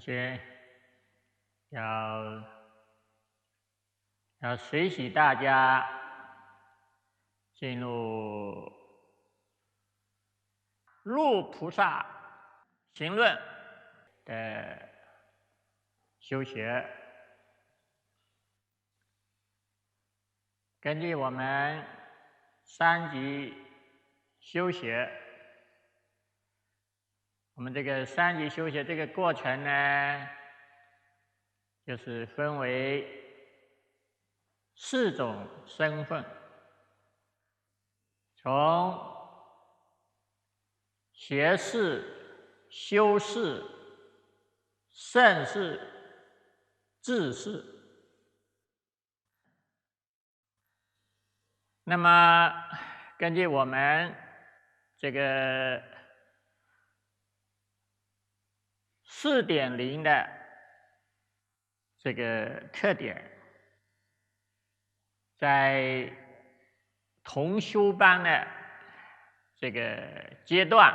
先要随喜大家进入入菩萨行论的修学。根据我们三级修学，我们这个三级修学这个过程呢，就是分为4种身份，从学士、修士、圣士、智士。那么根据我们这个4.0的这个特点，在同修班的这个阶段，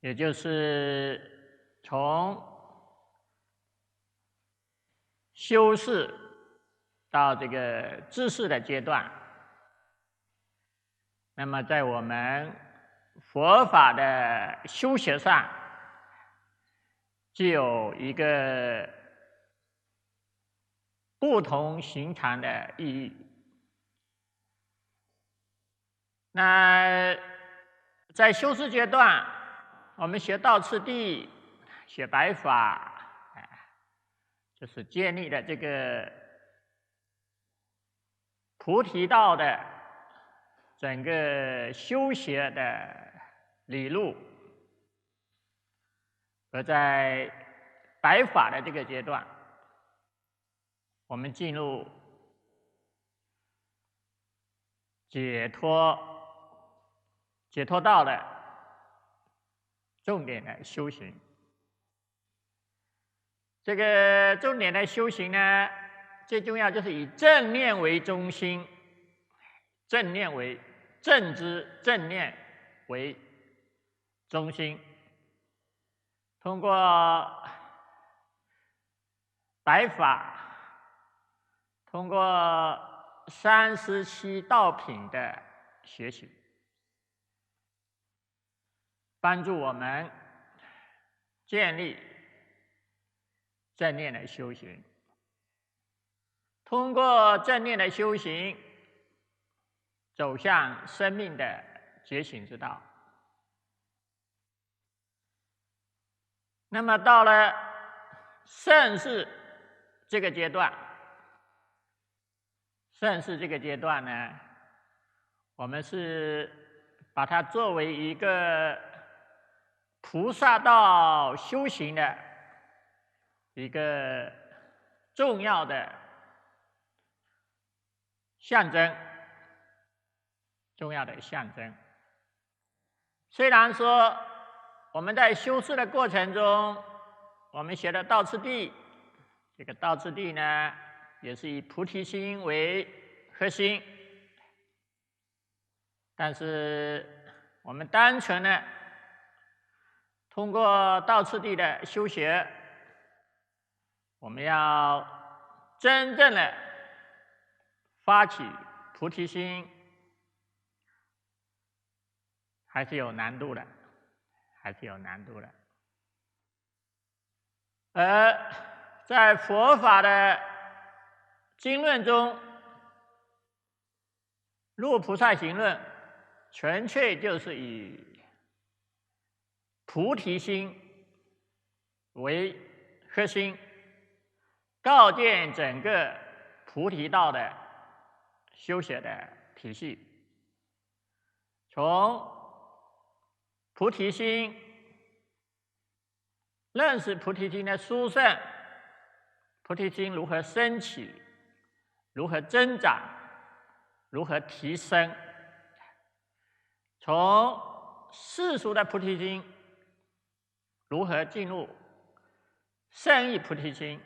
也就是从修士到这个智士的阶段，那么在我们佛法的修学上，具有一个不同寻常的意义。那在修士阶段，我们学道次第、学白法，就是建立了这个菩提道的整个修学的理路。而在白法的这个阶段，我们进入解脱道的重点的修行。这个重点的修行呢，最重要就是以正念为中心，正念为正知正念为中心，通过白法，通过37道品的学习，帮助我们建立正念的修行。通过正念的修行，走向生命的觉醒之道。那么到了圣士这个阶段，圣士这个阶段呢，我们是把它作为一个菩萨道修行的一个重要的象征，重要的象征。虽然说我们在修士的过程中，我们学的道次第，这个道次第呢，也是以菩提心为核心，但是我们单纯的通过道次第的修学，我们要真正的发起菩提心，还是有难度的，而在佛法的经论中，入菩萨行论纯粹就是以菩提心为核心，告诫整个菩提道的修学的体系。从菩提心，认识菩提心的殊胜，菩提心如何升起，如何增长，如何提升。从世俗的菩提心如何进入圣意菩提心，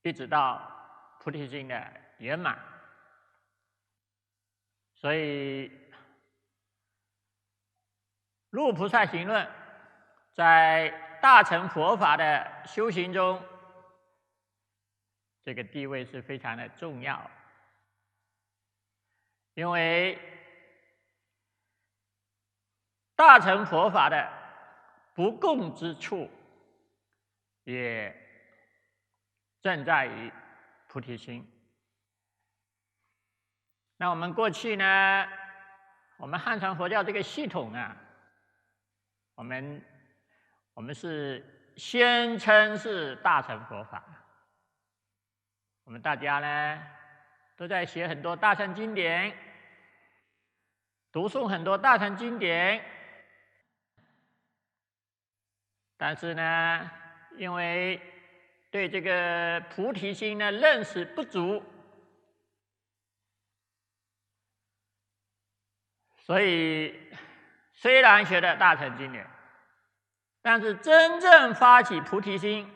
一直到菩提心的圆满。所以入菩萨行论在大乘佛法的修行中，这个地位是非常的重要，因为大乘佛法的不共之处，也正在于菩提心。那我们过去呢，我们汉传佛教这个系统啊，我们是宣称是大乘佛法，我们大家呢都在写很多大乘经典，读诵很多大乘经典，但是呢，因为对这个菩提心的认识不足，所以虽然学的大乘经典，但是真正发起菩提心、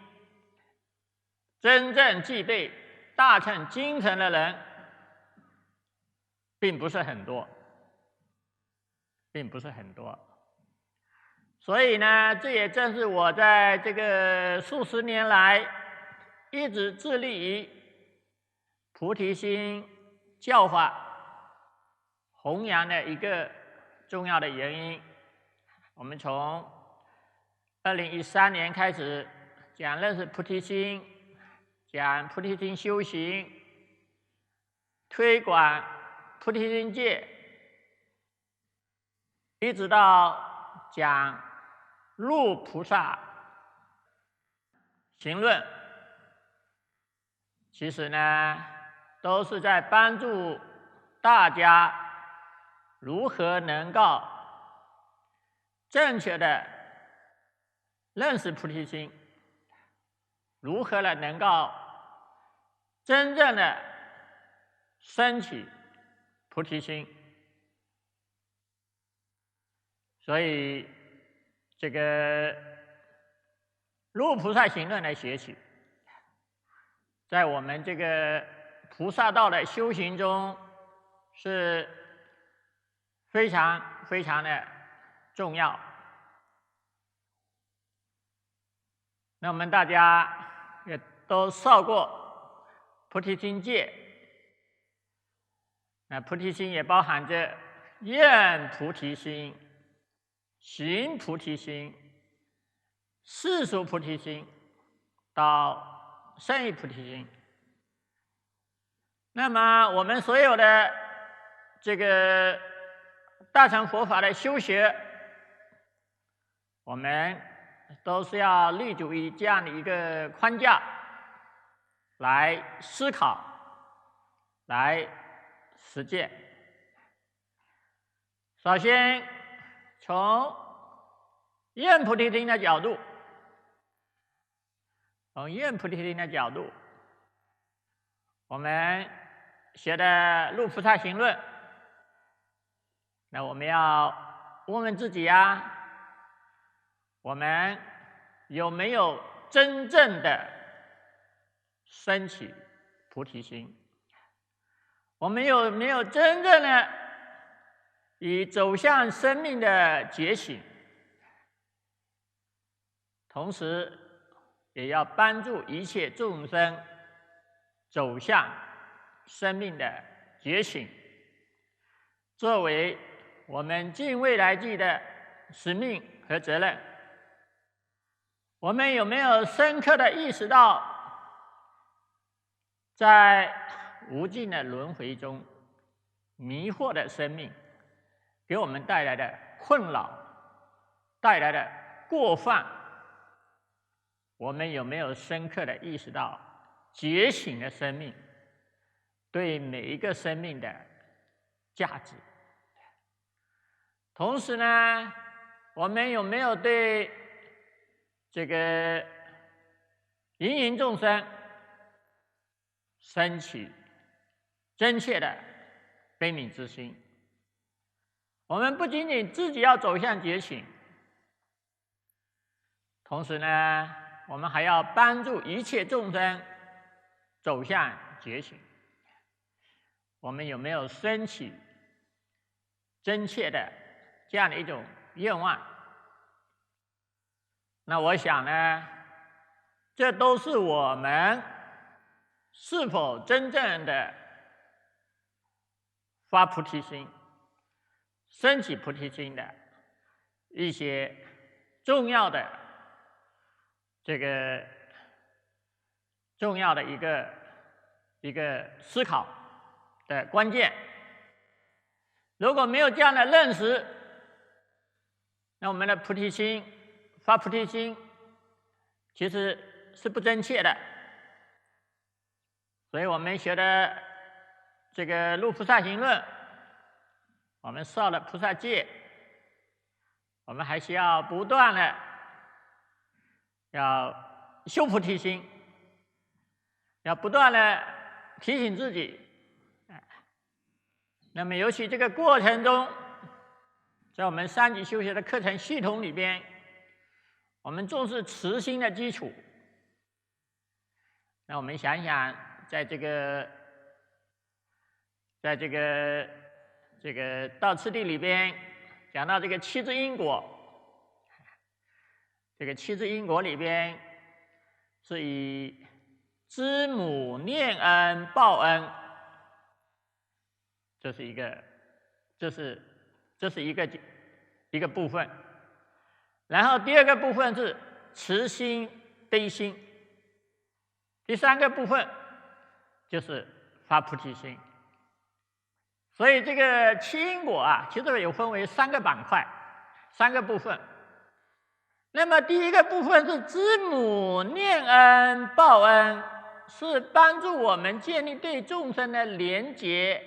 真正具备大乘精神的人，并不是很多，并不是很多。所以呢，这也正是我在这个数十年来一直致力于菩提心教化弘扬的一个重要的原因。我们从2013年开始讲认识菩提心，讲菩提心修行，推广菩提心戒，一直到讲入菩萨行论，其实呢，都是在帮助大家如何能够正确的认识菩提心，如何的能够真正的升起菩提心。所以这个入菩萨行论的学习，在我们这个菩萨道的修行中是非常非常的重要。那我们大家也都受过菩提心戒，那菩提心也包含着愿菩提心、行菩提心、世俗菩提心到胜义菩提心。那么我们所有的这个大乘佛法的修学，我们都是要立足于这样的一个框架来思考、来实践。首先从愿菩提心的角度，我们学的入菩萨行论，那我们要问问自己啊，我们有没有真正的升起菩提心？我们有没有真正的以走向生命的觉醒？同时也要帮助一切众生走向生命的觉醒，作为我们尽未来际的使命和责任。我们有没有深刻的意识到，在无尽的轮回中，迷惑的生命给我们带来的困扰、带来的过犯，我们有没有深刻的意识到觉醒的生命对每一个生命的价值？同时呢，我们有没有对这个芸芸众生升起真切的悲悯之心？我们不仅仅自己要走向觉醒，同时呢，我们还要帮助一切众生走向觉醒。我们有没有升起真切的这样的一种愿望？那我想呢，这都是我们是否真正的发菩提心、升起菩提心的一些重要的一个思考的关键。如果没有这样的认识，那我们的菩提心、发菩提心其实是不真切的。所以我们学的这个《入菩萨行论》，我们受了菩萨戒，我们还需要不断的要修菩提心，要不断的提醒自己。那么尤其这个过程中，在我们三级修学的课程系统里边，我们重视慈心的基础。那我们想想，在这个道次第里边讲到这个七支因果，这个七支因果里边是以知母念恩报恩，这是一个部分。然后第二个部分是慈心悲心，第三个部分就是发菩提心。所以这个七因果啊，其实有分为三个板块、三个部分。那么第一个部分是知母念恩报恩，是帮助我们建立对众生的连结，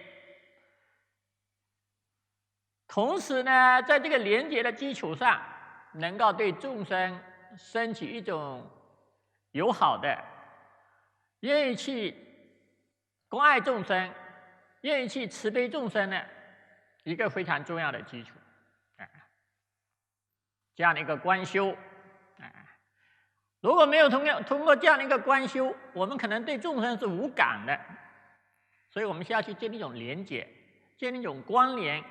同时呢，在这个连结的基础上，能够对众生升起一种友好的、愿意去关爱众生、愿意去慈悲众生的一个非常重要的基础。这样的一个观修，如果没有通过这样的一个观修，我们可能对众生是无感的。所以我们需要去建立一种连结，建立一种关联，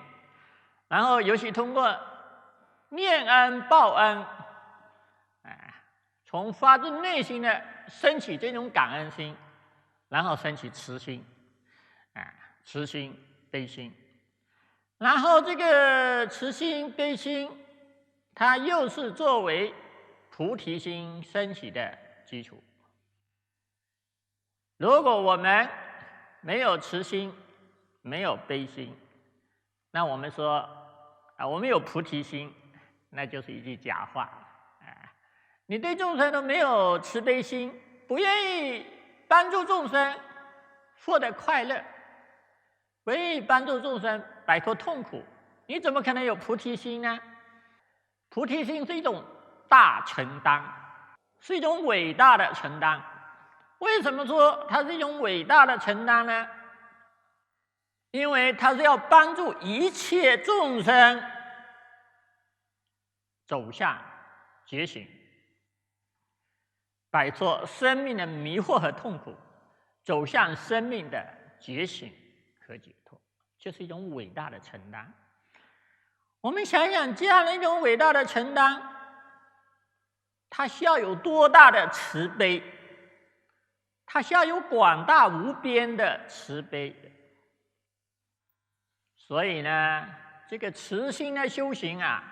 然后尤其通过念恩报恩，从发自内心的升起这种感恩心，然后升起慈心，慈心悲心，然后这个慈心悲心，它又是作为菩提心升起的基础。如果我们没有慈心，没有悲心，那我们说我们有菩提心，那就是一句假话。你对众生都没有慈悲心，不愿意帮助众生获得快乐，不愿意帮助众生摆脱痛苦，你怎么可能有菩提心呢？菩提心是一种大承担，是一种伟大的承担。为什么说它是一种伟大的承担呢？因为它是要帮助一切众生走向觉醒，摆脱生命的迷惑和痛苦，走向生命的觉醒和解脱，这是一种伟大的承担。我们想想，这样的一种伟大的承担，它需要有多大的慈悲？它需要有广大无边的慈悲。所以呢，这个慈心的修行啊，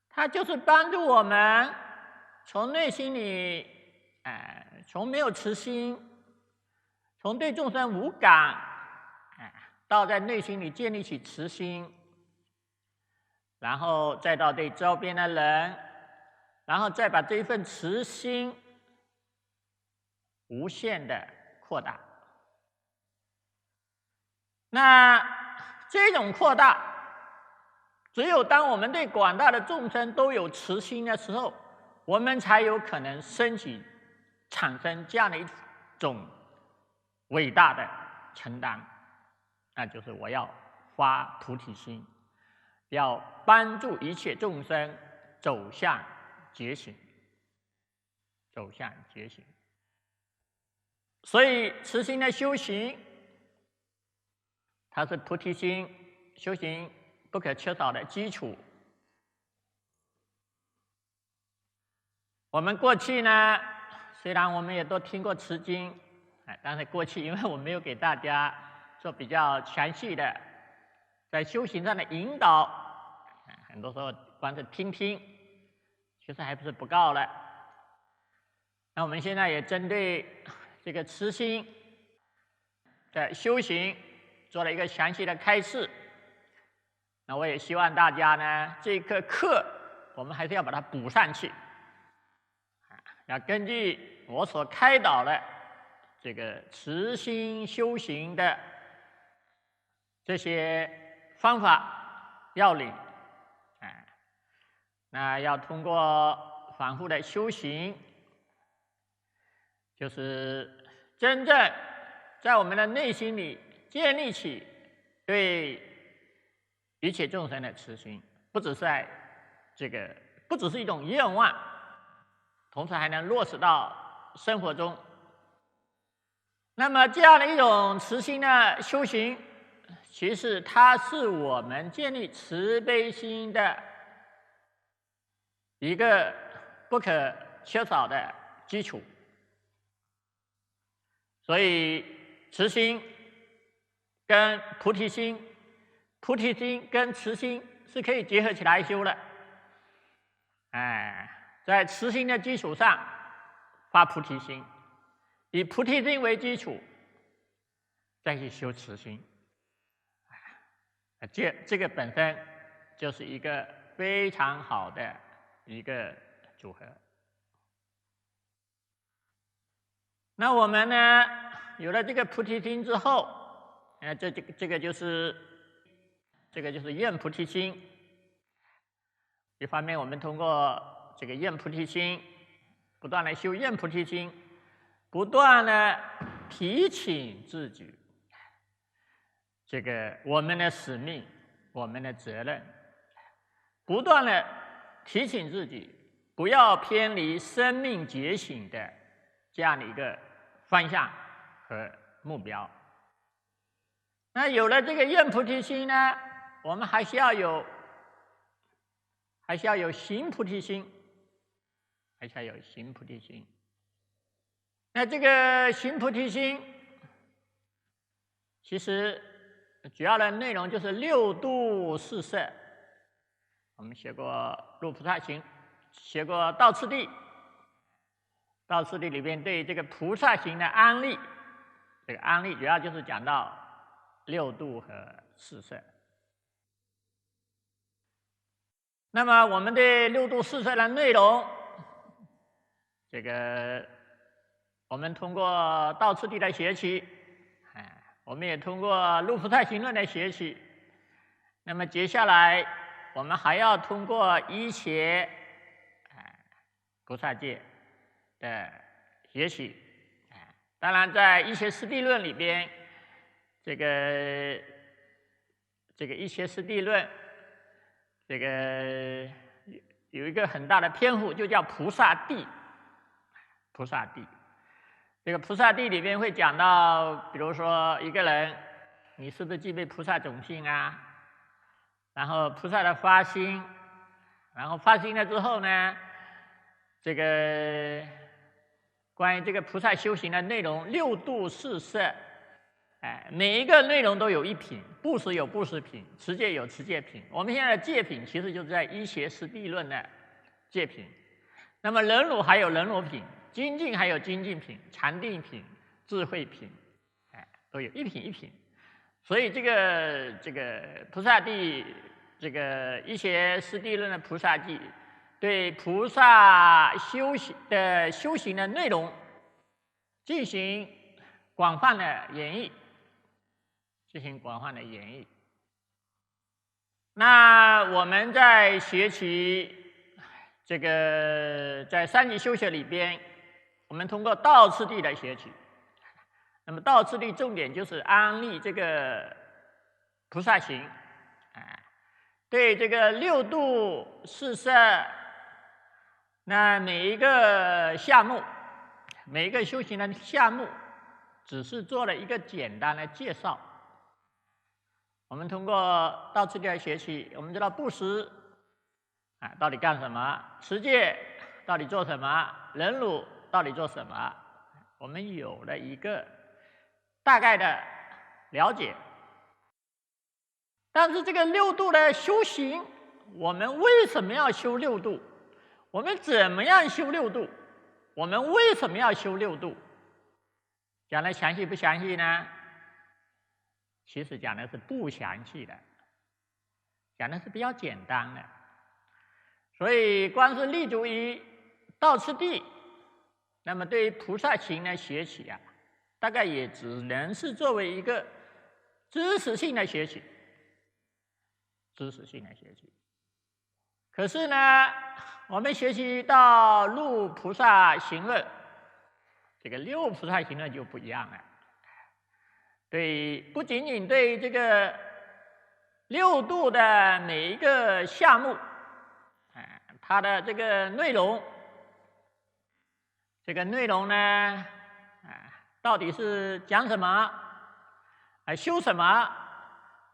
它就是帮助我们从内心里，从没有慈心，从对众生无感，到在内心里建立起慈心，然后再到对周边的人，然后再把这一份慈心无限的扩大。那这种扩大，只有当我们对广大的众生都有慈心的时候，我们才有可能产生这样的一种伟大的承担，那就是我要发菩提心，要帮助一切众生走向觉醒，走向觉醒。所以慈心的修行，它是菩提心修行不可缺少的基础。我们过去呢，虽然我们也都听过持经，但是过去因为我没有给大家做比较详细的在修行上的引导，很多时候光是听听，其实还不是不够了。那我们现在也针对这个慈心的修行做了一个详细的开示。那我也希望大家呢，这个课我们还是要把它补上去，要根据我所开导的这个慈心修行的这些方法要领，那要通过反复的修行，就是真正在我们的内心里建立起对一切众生的慈心，不只是一种愿望，同时还能落实到生活中。那么这样的一种慈心的修行，其实它是我们建立慈悲心的一个不可缺少的基础。所以慈心跟菩提心，菩提心跟慈心是可以结合起来修的。在慈心的基础上发菩提心，以菩提心为基础再去修慈心，这个本身就是一个非常好的一个组合。那我们呢，有了这个菩提心之后，这个就是愿菩提心。一方面，我们通过这个愿菩提心，不断的修愿菩提心，不断的提醒自己，这个我们的使命，我们的责任，不断的提醒自己，不要偏离生命觉醒的这样的一个方向和目标。那有了这个愿菩提心呢，我们还需要有行菩提心，那这个行菩提心，其实主要的内容就是六度四摄。我们学过入菩萨行，学过道次第。道次第里边对这个菩萨行的安立，这个安立主要就是讲到六度和四摄。那么我们对六度四摄的内容，这个我们通过道次第的学习，我们也通过入菩萨行论的学习。那么接下来我们还要通过一切菩萨戒的学习。当然在一切师地论里边，这个一切师地论这个有一个很大的篇幅，就叫菩萨地。这个菩萨地里边会讲到，比如说一个人，你是不是具备菩萨种性啊？然后菩萨的发心，然后发心了之后呢，这个关于这个菩萨修行的内容，六度四摄，每一个内容都有一品，布施有布施品，持戒有持戒品。我们现在的戒品其实就是在一切师地论的戒品。那么忍辱还有忍辱品，精进还有精进品，禅定品、智慧品，都有一品一品。所以这个菩萨地，这个一切师地论的菩萨记，对菩萨修行的内容进行广泛的演绎，那我们在学习这个在三级修学里边，我们通过道次第来学习。那么道次第重点就是安立这个菩萨行，对这个六度四摄，那每一个项目，每一个修行的项目，只是做了一个简单的介绍。我们通过道次第来学习，我们知道布施到底干什么？持戒到底做什么，忍辱到底做什么，我们有了一个大概的了解。但是这个六度的修行，我们为什么要修六度？我们怎么样修六度？我们为什么要修六度？讲的详细不详细呢？其实讲的是不详细的，讲的是比较简单的。所以光是立足于道次第，那么对于菩萨行的学习啊，大概也只能是作为一个知识性的学习，知识性的学习。可是呢，我们学习到入菩萨行论，这个六菩萨行论就不一样了。对，不仅仅对这个六度的每一个项目，它的这个内容，呢，到底是讲什么，修什么，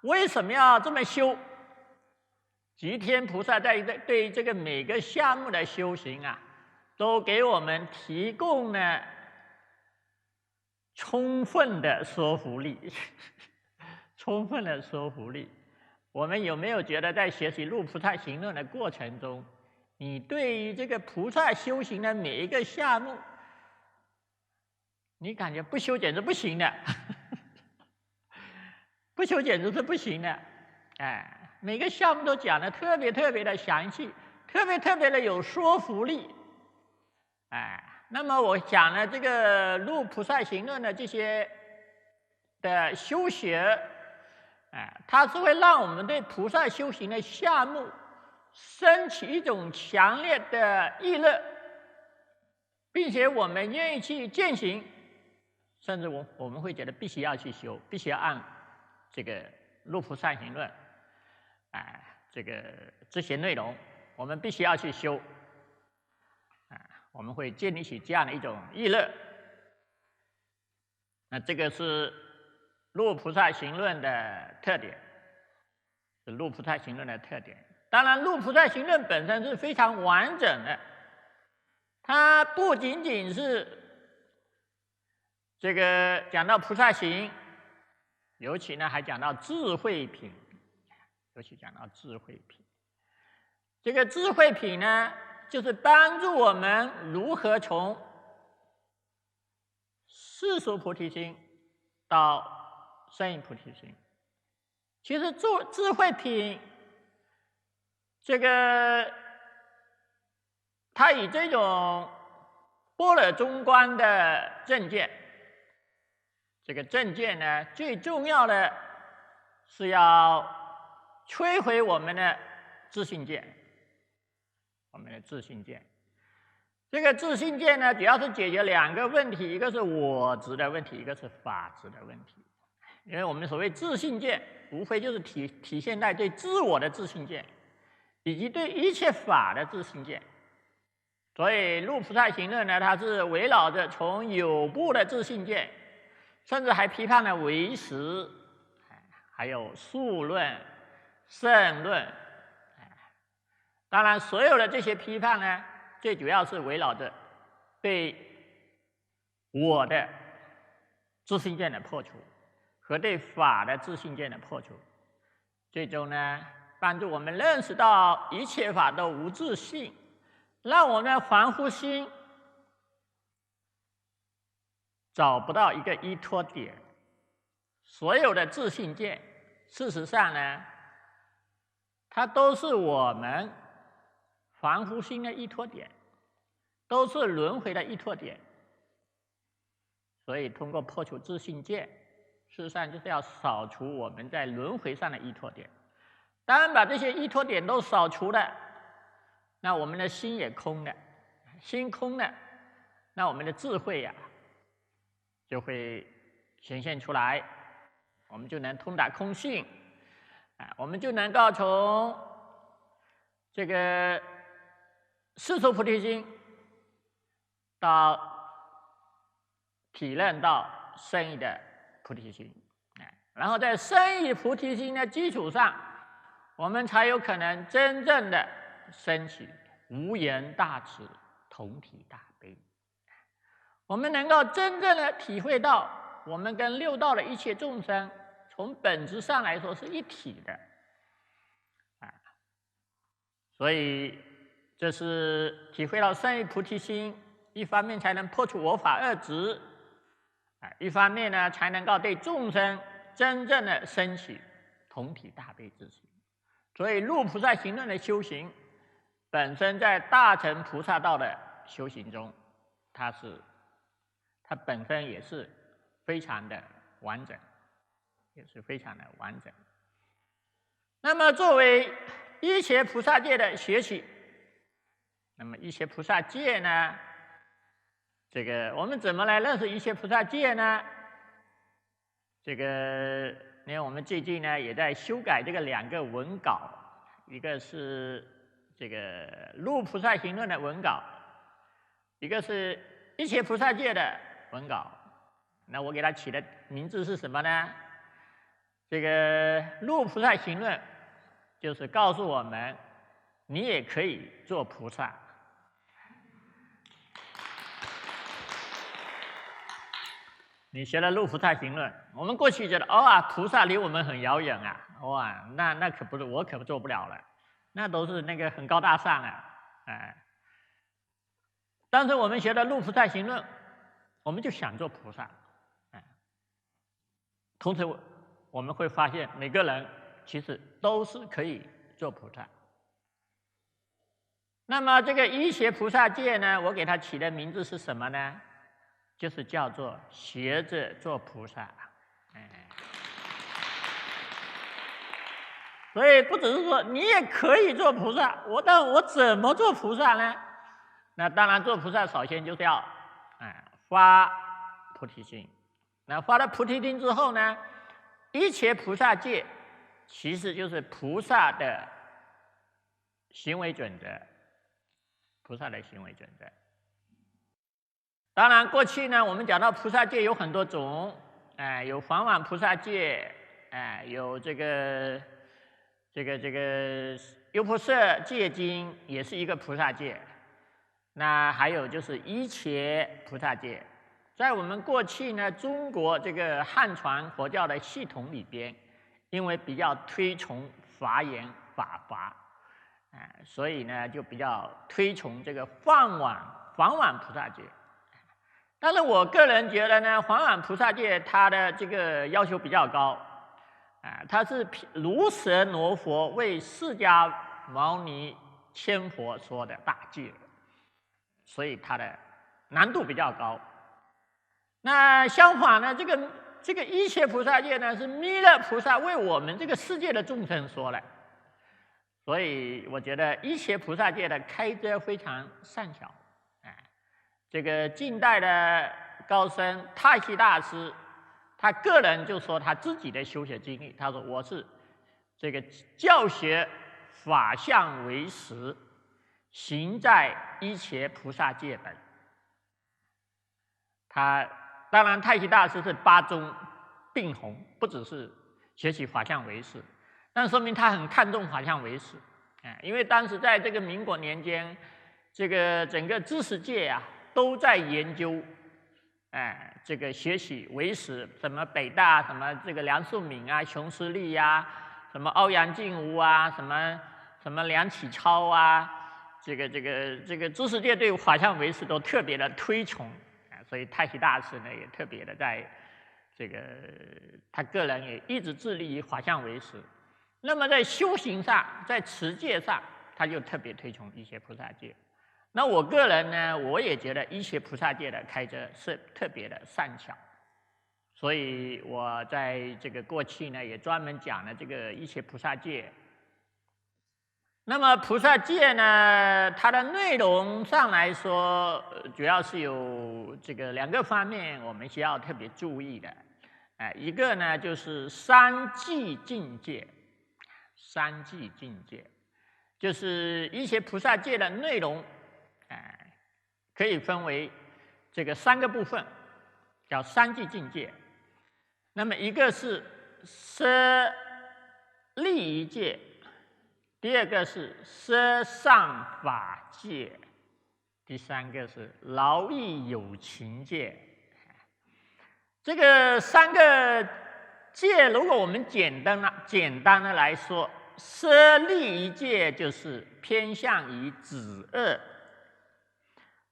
为什么要这么修？寂天菩萨在对这个每个项目的修行啊，都给我们提供了充分的说服力，充分的说服力。我们有没有觉得在学习入菩萨行论的过程中，你对于这个菩萨修行的每一个项目，你感觉不修简直不行的，不修简直是不行的，每个项目都讲的特别的详细，特别的有说服力，那么我讲了这个入菩萨行论的这些的修学，它是会让我们对菩萨修行的项目升起一种强烈的意乐，并且我们愿意去践行，甚至我们会觉得必须要去修，必须要按这个入菩萨行论，这些内容，我们必须要去修，我们会建立起这样的一种意乐。那这个是入菩萨行论的特点，是入菩萨行论的特点。当然，入菩萨行论本身是非常完整的，它不仅仅是这个讲到菩萨行，尤其呢还讲到智慧品，这个智慧品呢，就是帮助我们如何从世俗菩提心到胜义菩提心。其实智慧品，这个它以这种般若中观的正见，这个正见呢，最重要的是要摧毁我们的自信见。这个自信见呢，主要是解决两个问题，一个是我执的问题，一个是法执的问题。因为我们所谓自信见，无非就是体现在对自我的自信见，以及对一切法的自信见。所以入菩萨行论呢，它是围绕着从有部的自信见，甚至还批判了唯识，还有数论、圣论。当然，所有的这些批判呢，最主要是围绕着对我的自信见的破除和对法的自信见的破除，最终呢，帮助我们认识到一切法都无自性，让我们的凡夫心找不到一个依托点。所有的自信见，事实上呢，它都是我们凡夫心的依托点，都是轮回的依托点。所以通过破除自信见，事实上就是要扫除我们在轮回上的依托点。当然把这些依托点都扫除了，那我们的心也空了，心空了，那我们的智慧呀，就会显现出来，我们就能通达空性，我们就能够从这个世俗菩提心到体认到胜义的菩提心，然后在胜义菩提心的基础上，我们才有可能真正的升起无言大慈，同体大悲。我们能够真正的体会到，我们跟六道的一切众生，从本质上来说是一体的，所以这是体会到生于菩提心，一方面才能破除我法二执，一方面呢才能够对众生真正的升起同体大悲之心。所以入菩萨行论的修行，本身在大乘菩萨道的修行中，它本身也是非常的完整，那么作为一切菩萨戒的学习，那么一切菩萨戒呢，这个我们怎么来认识一切菩萨戒呢？这个因为我们最近呢也在修改这个2个文稿，一个是这个入菩萨行论的文稿，一个是一切菩萨戒的文稿。那我给它起的名字是什么呢？这个入菩萨行论就是告诉我们，你也可以做菩萨。你学了入菩萨行论，我们过去觉得菩萨离我们很遥远啊，那可不是，我可做不了了，那都是那个很高大上啊，但是我们学了入菩萨行论，我们就想做菩萨，同时我们会发现每个人其实都是可以做菩萨。那么这个一切菩萨戒呢，我给它起的名字是什么呢？就是叫做学着做菩萨。所以不只是说你也可以做菩萨，但我怎么做菩萨呢？那当然做菩萨首先就是要发菩提心。那发了菩提心之后呢，一切菩萨戒其实就是菩萨的行为准则，当然过去呢我们讲到菩萨戒有很多种，有梵网菩萨戒，有这个优婆塞戒经也是一个菩萨戒，那还有就是一切菩萨戒。在我们过去呢，中国这个汉传佛教的系统里边，因为比较推崇华严法华，所以呢就比较推崇这个梵网菩萨戒。但是我个人觉得呢，梵网菩萨戒它的这个要求比较高，它是如舍那佛为释迦牟尼千佛说的大戒，所以它的难度比较高。那相反呢，这个一切菩萨戒呢，是弥勒菩萨为我们这个世界的众生说的，所以我觉得一切菩萨戒的开遮非常善巧。这个近代的高僧太虚大师，他个人就说他自己的修学经历，他说我是这个教学法相为实，行在一切菩萨戒本。当然太虚大师是八宗并弘，不只是学习法相为实，但说明他很看重法相为实，因为当时在这个民国年间，这个整个知识界都在研究，这个学习唯识，什么北大，什么这个梁漱溟熊十力什么欧阳靖无什么梁启超这个知识界对法相唯识都特别的推崇，所以太虚大师呢也特别的在这个他个人也一直致力于法相唯识。那么在修行上，在持戒上，他就特别推崇一切菩萨戒。那我个人呢，我也觉得一切菩萨戒的开遮是特别的善巧，所以我在这个过去呢，也专门讲了这个一切菩萨戒。那么菩萨戒呢，它的内容上来说，主要是有这个2个方面，我们需要特别注意的。一个呢就是三寂境界，就是一切菩萨戒的内容。可以分为这个3个部分，叫三寂境界。那么一个是舍利益戒，第二个是舍上法戒，第三个是劳逸有情戒。这个3个戒，如果我们简单的来说，舍利一戒就是偏向于止恶，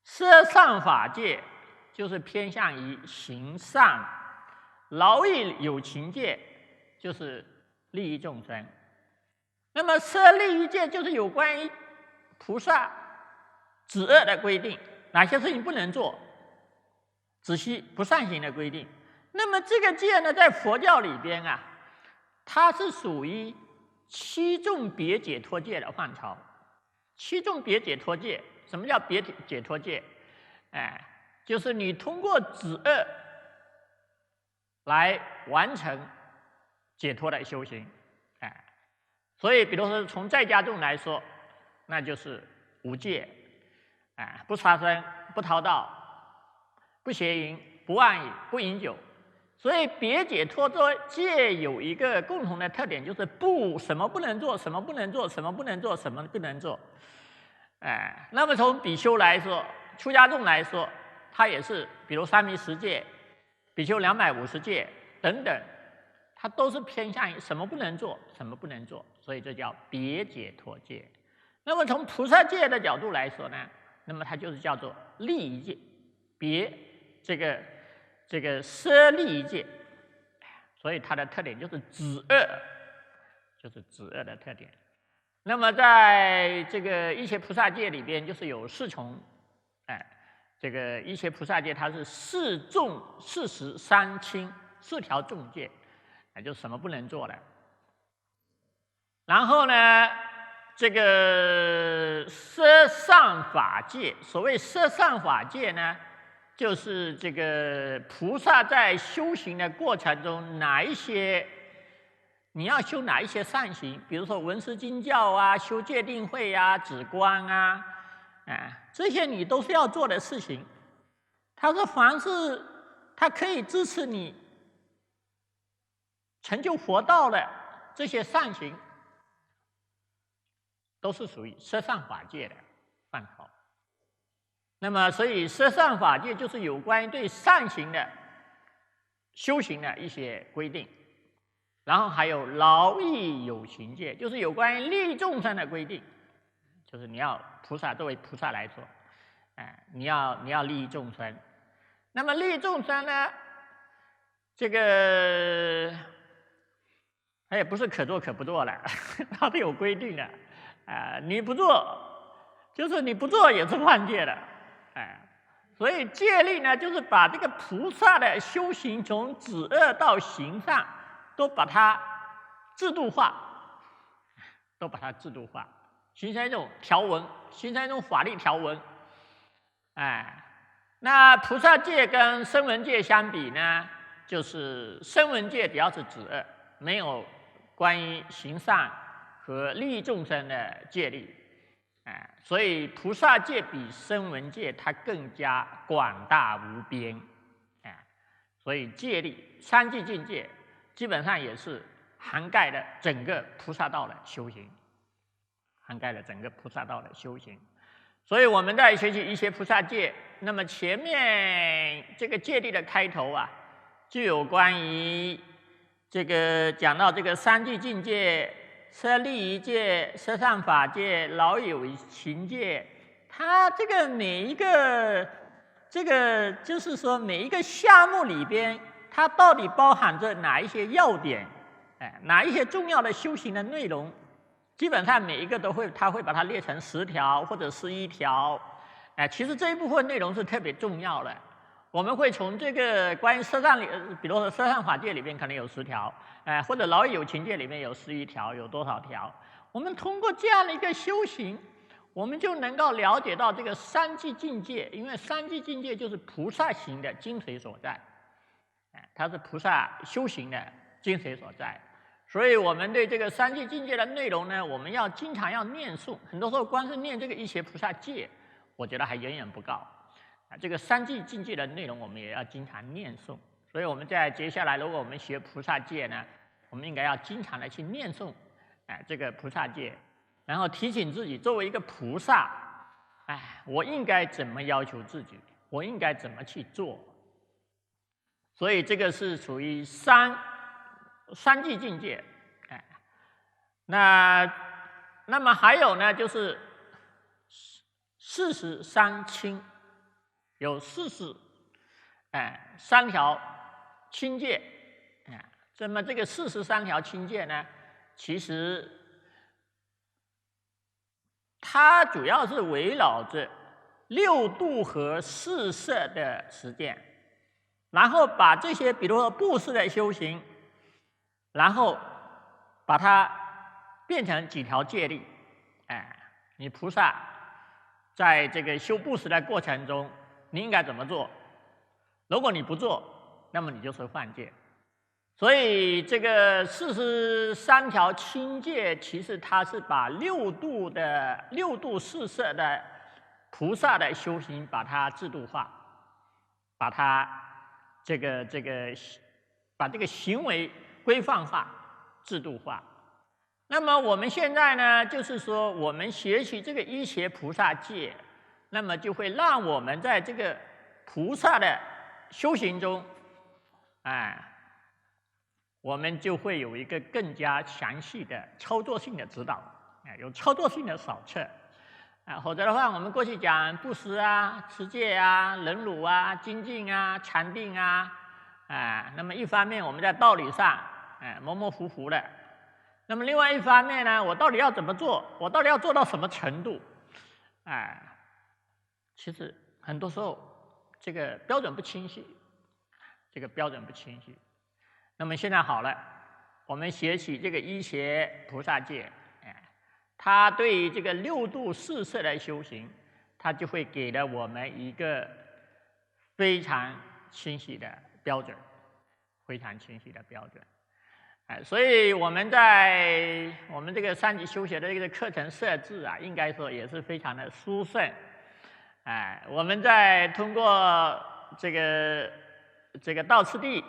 舍善法戒就是偏向于行善，劳逸有情戒就是利益众生。那么舍利一戒就是有关于菩萨止恶的规定，哪些事情不能做，止息不善行的规定。那么这个戒呢，在佛教里边啊，它是属于七众别解脱戒的范畴。七众别解脱戒，什么叫别解脱戒？就是你通过止恶来完成解脱的修行。所以比如说从在家众来说，那就是五戒，不杀生，不偷盗，不邪淫，不妄语，不饮酒。所以别解脱戒有一个共同的特点，就是什么不能做，什么不能做，什么不能做，什么不能做。那么从比丘来说，出家众来说，它也是，比如三密10戒、比丘250戒等等，它都是偏向于什么不能做，什么不能做，所以这叫别解脱戒。那么从菩萨戒的角度来说呢，那么它就是叫做利益戒，别这个舍利戒，所以它的特点就是止恶，就是止恶的特点。那么在这个一切菩萨戒里边，就是有4重，这个一切菩萨戒它是4重4实3轻4条重戒，就是什么不能做的。然后呢，这个舍善法戒，所谓舍善法戒呢，就是这个菩萨在修行的过程中，你要修哪一些善行，比如说闻思经教啊，修戒定慧啊，止观啊，这些你都是要做的事情。他说，凡是他可以支持你成就佛道的这些善行，都是属于舍善法戒的范畴。那么，所以舍善法戒就是有关于对善行的修行的一些规定。然后还有劳逸有情戒，就是有关于利益众生的规定，就是你要作为菩萨来说，你要利益众生。那么利益众生呢，这个它也不是可做可不做了，它都有规定的。你不做，就是你不做也是犯戒的。所以戒律呢，就是把这个菩萨的修行从止恶到行善，都把它制度化，形成一种条文，形成一种法律条文。那菩萨戒跟声闻戒相比呢，就是声闻戒主要是止恶，没有关于行善和利益众生的戒律。所以菩萨戒比声闻戒它更加广大无边。所以戒律三际境界基本上也是涵盖了整个菩萨道的修行，所以我们在学习一些菩萨戒，那么前面这个戒律的开头啊，就有关于这个讲到这个三际境界、舍利一戒、舍善法戒、劳逸有情戒，它这个每一个就是说每一个项目里边，它到底包含着哪一些要点，哪一些重要的修行的内容，基本上每一个它会把它列成10条或者11条。其实这一部分内容是特别重要的。我们会从这个关于舍善比如说舍善法戒里面可能有10条，或者劳逸有情戒里面有11条，有多少条？我们通过这样的一个修行，我们就能够了解到这个三际境界，因为三际境界就是菩萨行的精髓所在，它是菩萨修行的精髓所在。所以我们对这个三际境界的内容呢，我们要经常要念诵。很多时候光是念这个一切菩萨戒，我觉得还远远不够。这个三际境界的内容，我们也要经常念诵。所以我们在接下来，如果我们学菩萨戒呢，我们应该要经常的去念诵，这个菩萨戒，然后提醒自己，作为一个菩萨，我应该怎么要求自己？我应该怎么去做？所以这个是属于三际境界。那么还有呢，就是43清，有3条清戒。那么这个43条清戒呢，其实它主要是围绕着6度和4摄的实践，然后把这些，比如说布施的修行，然后把它变成几条戒律。你菩萨在这个修布施的过程中，你应该怎么做？如果你不做，那么你就是犯戒。所以这个43条清戒，其实它是把6度4摄的菩萨的修行，把它制度化，把它把这个行为规范化、制度化。那么我们现在呢，就是说我们学习这个依邪菩萨戒，那么就会让我们在这个菩萨的修行中，我们就会有一个更加详细的操作性的指导，有操作性的手册。否则的话，我们过去讲布施啊、持戒啊、忍辱啊、精进啊、禅定啊，那么一方面我们在道理上模模糊糊的，那么另外一方面呢，我到底要怎么做？我到底要做到什么程度？其实很多时候这个标准不清晰，那么现在好了，我们学习这个依邪菩萨戒，它对于这个6度4摄的修行，它就会给了我们一个非常清晰的标准，所以我们在我们这个3级修学的这个课程设置啊，应该说也是非常的殊胜。我们在通过这个道次第，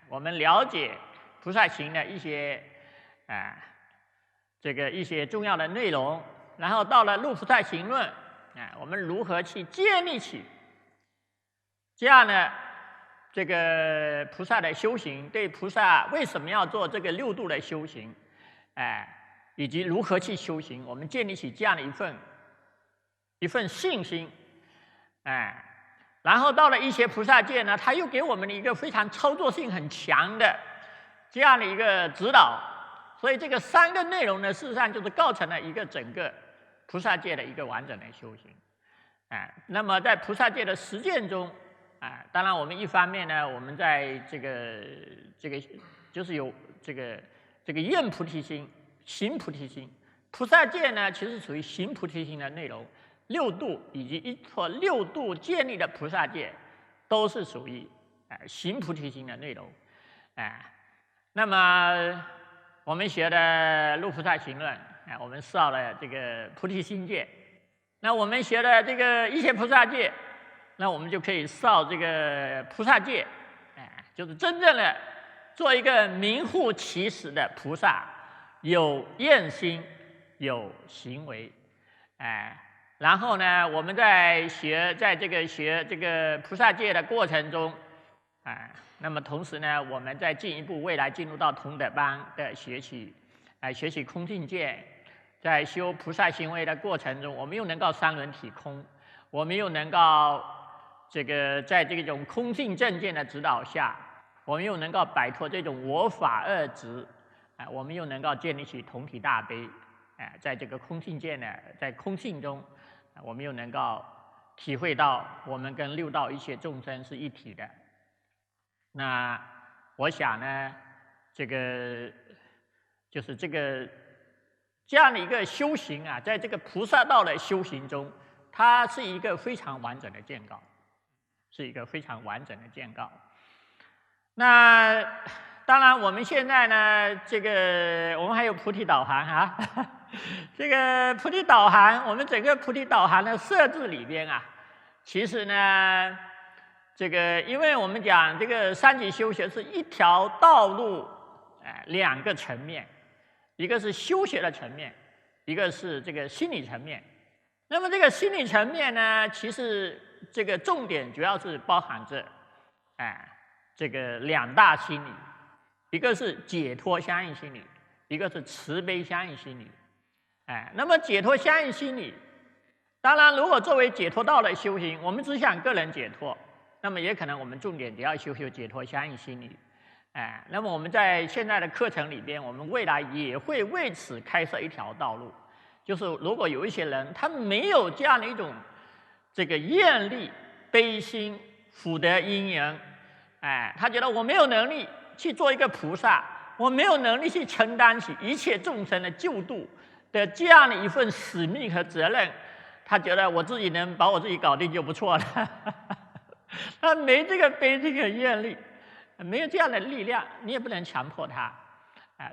我们了解菩萨行的一些一些重要的内容，然后到了《入菩萨行论》，我们如何去建立起这样的这个菩萨的修行，对菩萨为什么要做这个6度的修行，以及如何去修行，我们建立起这样的一份信心，然后到了依邪菩萨戒呢，他又给我们一个非常操作性很强的这样的一个指导，所以这个3个内容呢，事实上就是构成了一个整个菩萨戒的一个完整的修行。那么在菩萨戒的实践中，当然我们一方面呢，我们在这个就是有这个愿菩提心、行菩提心。菩萨戒呢，其实属于行菩提心的内容，6度以及依托6度建立的菩萨戒，都是属于行菩提心的内容。那么我们学的《入菩萨行论》，我们绍了这个菩提心戒。那我们学的这个依邪菩萨戒，那我们就可以绍这个菩萨戒，就是真正的做一个名副其实的菩萨，有愿心，有行为，然后呢，我们在学这个菩萨戒的过程中，那么同时呢，我们再进一步未来进入到同德班的学习空性戒，在修菩萨行为的过程中，我们又能够3轮体空，我们又能够在这种空性正见的指导下，我们又能够摆脱这种我法二执，我们又能够建立起同体大悲，在这个空性见呢，在空性中，我们又能够体会到我们跟6道一切众生是一体的。那我想呢，就是这样的一个修行啊，在这个菩萨道的修行中，它是一个非常完整的建构，那当然，我们现在呢，我们还有菩提导航啊，这个菩提导航，我们整个菩提导航的设置里边啊，其实呢，因为我们讲这个3级修学是一条道路，2个层面，一个是修学的层面，一个是这个心理层面。那么这个心理层面呢，其实这个重点主要是包含着，这个2大心理，一个是解脱相应心理，一个是慈悲相应心理。那么解脱相应心理，当然如果作为解脱道的修行，我们只想个人解脱，那么也可能我们重点也要修解脱相应心理。那么我们在现在的课程里边，我们未来也会为此开设一条道路，就是如果有一些人他没有这样的一种这个愿力、悲心、福德因缘，他觉得我没有能力去做一个菩萨，我没有能力去承担起一切众生的救度的这样的一份使命和责任，他觉得我自己能把我自己搞定就不错了。他没这个悲这个愿力，没有这样的力量，你也不能强迫他。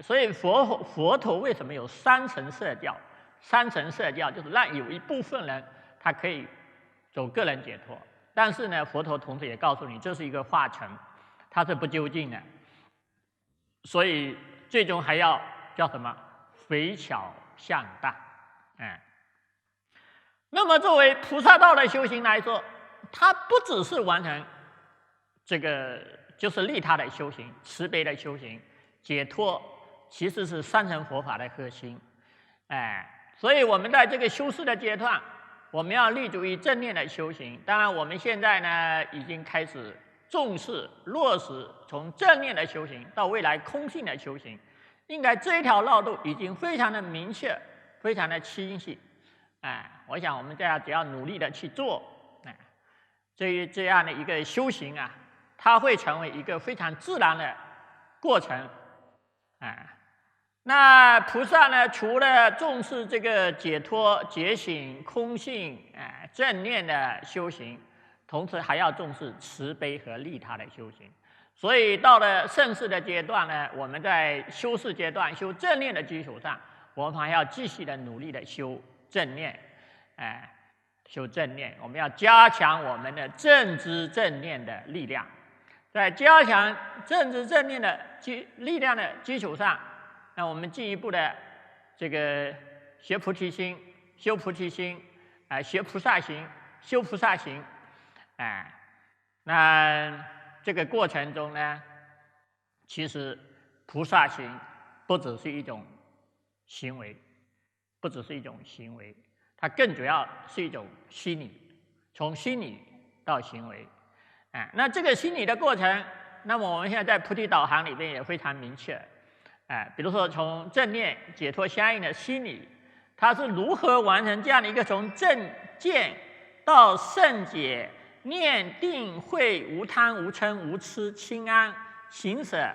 所以佛陀为什么有3层摄教？3层摄教就是让有一部分人他可以走个人解脱，但是呢，佛陀同时也告诉你，这是一个化成，它是不究竟的，所以最终还要叫什么？肥巧向大。那么作为菩萨道的修行来说，它不只是完成这个就是利他的修行、慈悲的修行、解脱，其实是3乘佛法的核心。所以我们在这个修饰的阶段，我们要立足于正念的修行。当然，我们现在呢已经开始重视落实从正念的修行到未来空性的修行，应该这一条道路已经非常的明确，非常的清晰。我想我们大家只要努力的去做，这样的一个修行啊，它会成为一个非常自然的过程。那菩萨呢，除了重视这个解脱、觉醒、空性、正念的修行，同时还要重视慈悲和利他的修行。所以到了盛世的阶段呢，我们在修饰阶段、修正念的基础上，我们还要继续的努力的修正念，修正念，我们要加强我们的正知正念的力量。在加强正知正念的力量的基础上，那我们进一步的这个学菩提心、修菩提心，学菩萨行、修菩萨行，那这个过程中呢，其实菩萨行不只是一种行为，不只是一种行为，它更主要是一种心理，从心理到行为。那这个心理的过程，那么我们现在在菩提导航里面也非常明确。比如说从正念解脱相应的心理，它是如何完成这样的一个从正见到圣解、念定慧、无贪无嗔无痴、清安行舍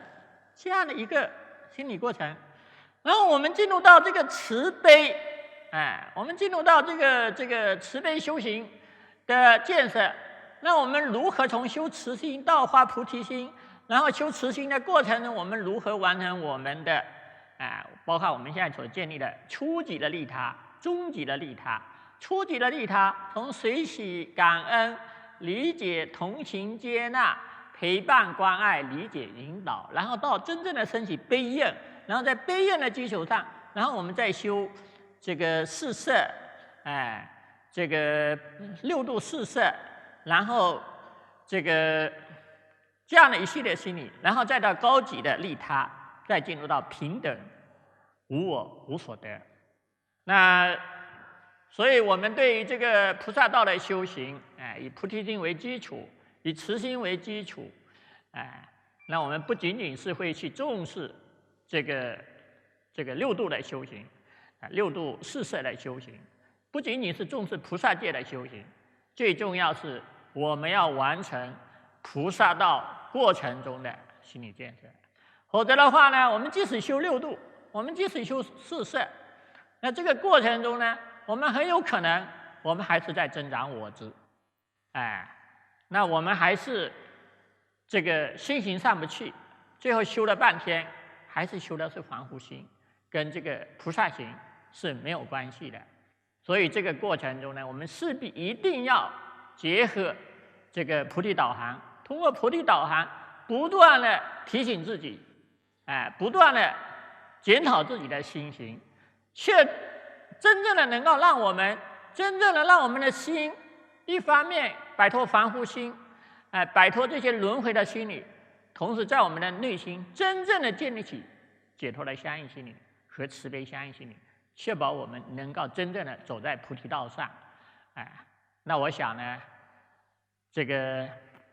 这样的一个心理过程。然后我们进入到这个慈悲，我们进入到这个慈悲修行的建设。那我们如何从修慈心到发菩提心？然后修慈心的过程中，我们如何完成我们的包括我们现在所建立的初级的利他、中级的利他。初级的利他，从随喜、感恩、理解、同情、接纳、陪伴、关爱、理解、引导，然后到真正的升起悲愿，然后在悲愿的基础上，然后我们再修这个四摄，这个六度四摄，然后这样的一系列心理，然后再到高级的利他，再进入到平等、无我、无所得。那所以我们对于这个菩萨道的修行，以菩提心为基础，以慈心为基础，那我们不仅仅是会去重视这个六度的修行，六度四摄的修行，不仅仅是重视菩萨界的修行，最重要是我们要完成菩萨道过程中的心理建设。否则的话呢，我们即使修六度，我们即使修四摄，那这个过程中呢，我们很有可能我们还是在增长我执，那我们还是这个心行上不去，最后修了半天还是修的是凡夫心，跟这个菩萨行是没有关系的。所以这个过程中呢，我们势必一定要结合这个菩提导航，通过菩提导航不断的提醒自己，不断的检讨自己的心行，却真正的能够让我们真正的让我们的心，一方面摆脱凡夫心，摆脱这些轮回的心理，同时在我们的内心真正的建立起解脱的相应心理和慈悲相应心理，确保我们能够真正的走在菩提道上。那我想呢，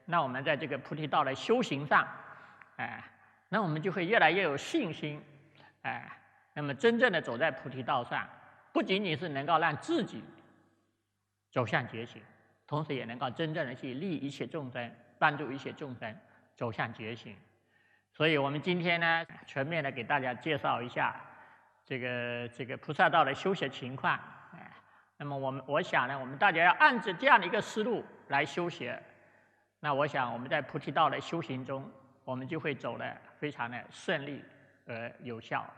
那我们在这个菩提道的修行上，那我们就会越来越有信心，那么真正的走在菩提道上，不仅仅是能够让自己走向觉醒，同时也能够真正的去利一切众生，帮助一切众生走向觉醒。所以我们今天呢，全面的给大家介绍一下这个菩萨道的修学情况。那么我想呢，我们大家要按照这样的一个思路来修学，那我想我们在菩提道的修行中，我们就会走得非常的顺利而有效。